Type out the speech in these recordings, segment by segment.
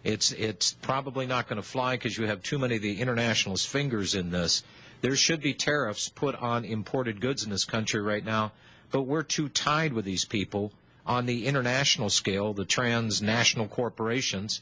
It's probably not going to fly because you have too many of the internationalist fingers in this. There should be tariffs put on imported goods in this country right now, but we're too tied with these people on the international scale, the transnational corporations.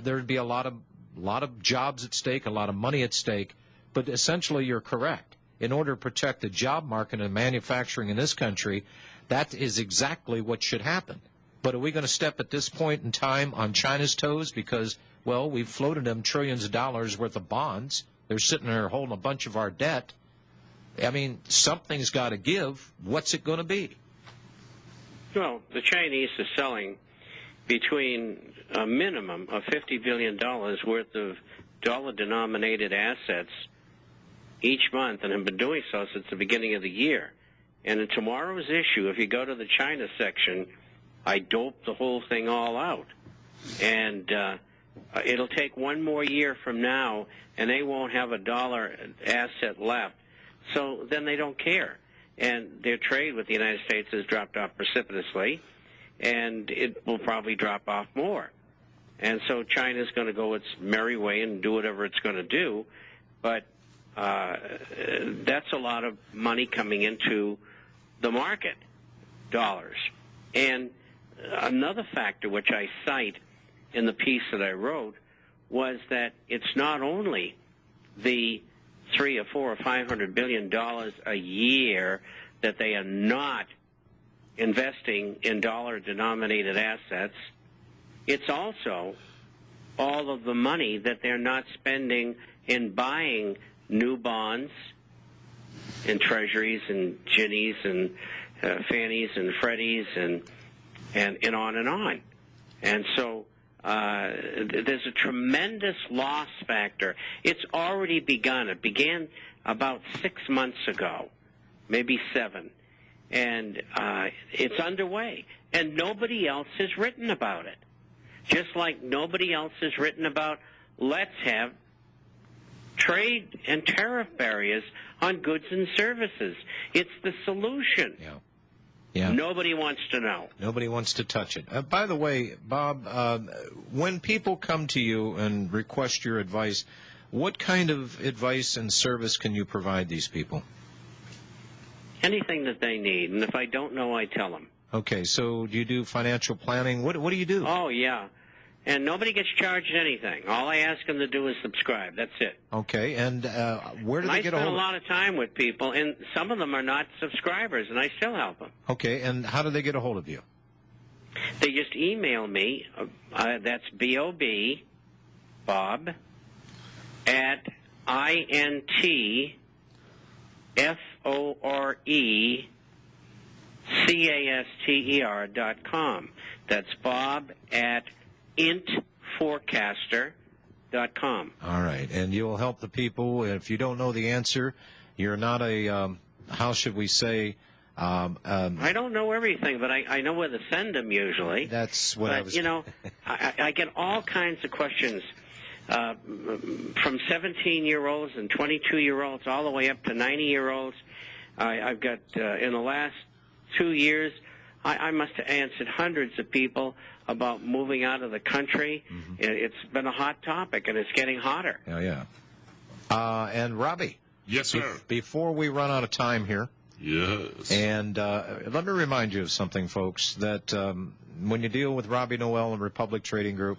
There'd be a lot of jobs at stake, a lot of money at stake, but essentially you're correct. In order to protect the job market and manufacturing in this country, that is exactly what should happen. But are we going to step at this point in time on China's toes because, well, we've floated them trillions of dollars worth of bonds. They're sitting there holding a bunch of our debt. I mean, something's got to give. What's it going to be? Well, the Chinese are selling between a minimum of $50 billion worth of dollar-denominated assets each month, and have been doing so since the beginning of the year. And in tomorrow's issue, if you go to the China section, I dope the whole thing all out. And it'll take one more year from now, and they won't have a dollar asset left. So then they don't care. And their trade with the United States has dropped off precipitously, and it will probably drop off more. And so China's going to go its merry way and do whatever it's going to do. But that's a lot of money coming into the market, dollars. And another factor which I cite in the piece that I wrote was that it's not only the $300 or $400 or $500 billion a year that they are not investing in dollar-denominated assets. It's also all of the money that they're not spending in buying new bonds and treasuries and ginnies and fannies and freddies and on and on. And so there's a tremendous loss factor. It's already begun. It began about 6 months ago, maybe 7. And it's underway. And nobody else has written about it. Just like nobody else has written about, let's have trade and tariff barriers on goods and services. It's the solution. Yeah. Yeah. Nobody wants to know. Nobody wants to touch it. By the way, Bob, when people come to you and request your advice, what kind of advice and service can you provide these people? Anything that they need, and if I don't know, I tell them. Okay, so do you do financial planning? What do you do? Oh, yeah. And nobody gets charged anything. All I ask them to do is subscribe. That's it. Okay, and where do they get a hold of? I spend a lot of time with people, and some of them are not subscribers, and I still help them. Okay, and how do they get a hold of you? They just email me. That's B-O-B, Bob, at INTFORECASTER.com. That's Bob at intforecaster.com. All right, and you'll help the people. If you don't know the answer, you're not a, how should we say? I don't know everything, but I know where to send them usually. That's what I was... You know, I get all kinds of questions from 17-year-olds and 22-year-olds all the way up to 90-year-olds. I've got, in the last 2 years, I must have answered hundreds of people about moving out of the country. Mm-hmm. It's been a hot topic, and it's getting hotter. Oh, yeah. And Robbie. Yes, sir. Before we run out of time here. Yes. And let me remind you of something, folks, that when you deal with Robbie Noel and Republic Trading Group,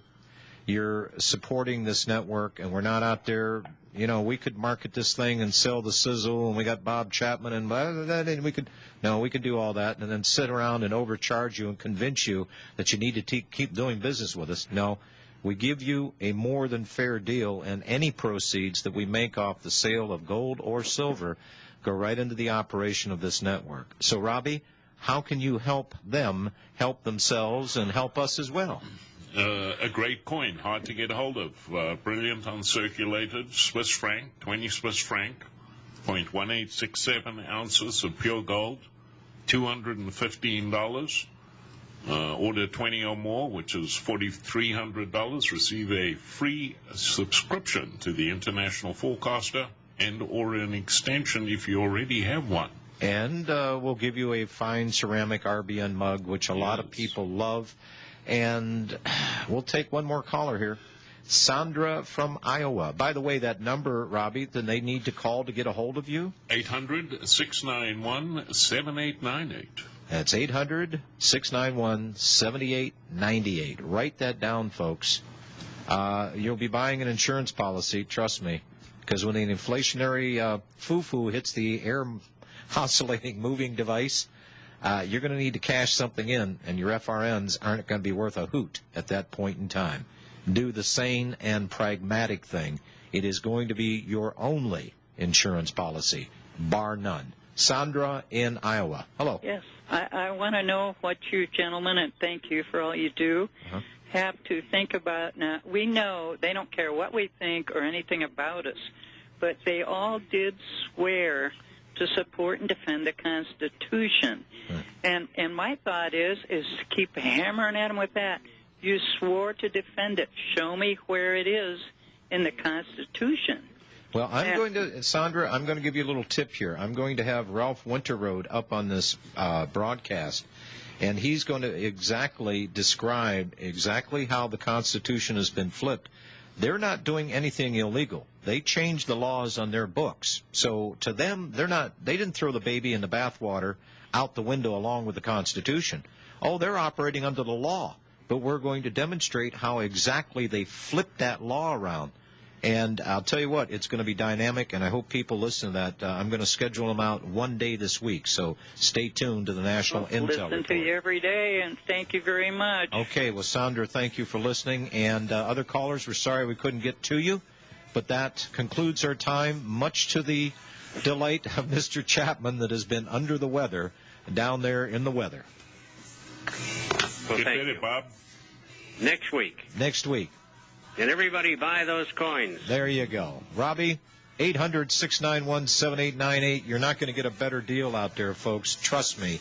you're supporting this network, and we're not out there. You know, we could market this thing and sell the sizzle, and we got Bob Chapman, and we could do all that, and then sit around and overcharge you and convince you that you need to keep doing business with us. No, we give you a more than fair deal, and any proceeds that we make off the sale of gold or silver go right into the operation of this network. So, Robbie, how can you help them help themselves and help us as well? A great coin, hard to get a hold of. Brilliant uncirculated Swiss franc, 20 Swiss franc, 0.1867 ounces of pure gold, $215. Order 20 or more, which is $4,300. Receive a free subscription to the International Forecaster and or an extension if you already have one. And we'll give you a fine ceramic RBN mug, which a lot of people love. And we'll take one more caller here. Sandra from Iowa. By the way, that number, Robbie, then they need to call to get a hold of you? 800-691-7898. That's 800-691-7898. Write that down, folks. You'll be buying an insurance policy, trust me, because when an inflationary foo-foo hits the air oscillating moving device, you're going to need to cash something in, and your FRNs aren't going to be worth a hoot at that point in time. Do the sane and pragmatic thing. It is going to be your only insurance policy, bar none. Sandra in Iowa. Hello. Yes. I want to know what you gentlemen, and thank you for all you do, have to think about. Now, we know they don't care what we think or anything about us, but they all did swear to support and defend the Constitution. And my thought is keep hammering at them with that. You swore to defend it. Show me where it is in the Constitution. Well, Sandra, I'm going to give you a little tip here. I'm going to have Ralph Winterroad up on this broadcast, and he's going to describe exactly how the Constitution has been flipped. They're not doing anything illegal. They changed the laws on their books. So to them, they didn't throw the baby in the bathwater out the window along with the Constitution. Oh, they're operating under the law. But we're going to demonstrate how exactly they flipped that law around. And I'll tell you what, it's going to be dynamic, and I hope people listen to that. I'm going to schedule them out one day this week, so stay tuned to the National Intel Report. Listen to you every day, and thank you very much. Okay, well, Sandra, thank you for listening. And other callers, we're sorry we couldn't get to you, but that concludes our time, much to the delight of Mr. Chapman that has been under the weather down there in the weather. Well, Get ready, Bob. Next week. Next week. And everybody buy those coins. There you go. Robbie, 800-691-7898. You're not going to get a better deal out there, folks. Trust me.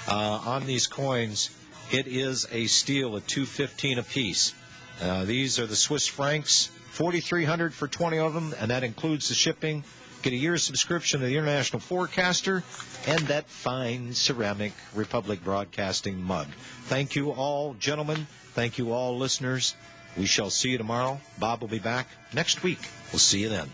On these coins, it is a steal at $2.15 a piece. These are the Swiss francs, $4,300 for 20 of them, and that includes the shipping. Get a year's subscription to the International Forecaster and that fine ceramic Republic Broadcasting mug. Thank you all, gentlemen. Thank you all, listeners. We shall see you tomorrow. Bob will be back next week. We'll see you then.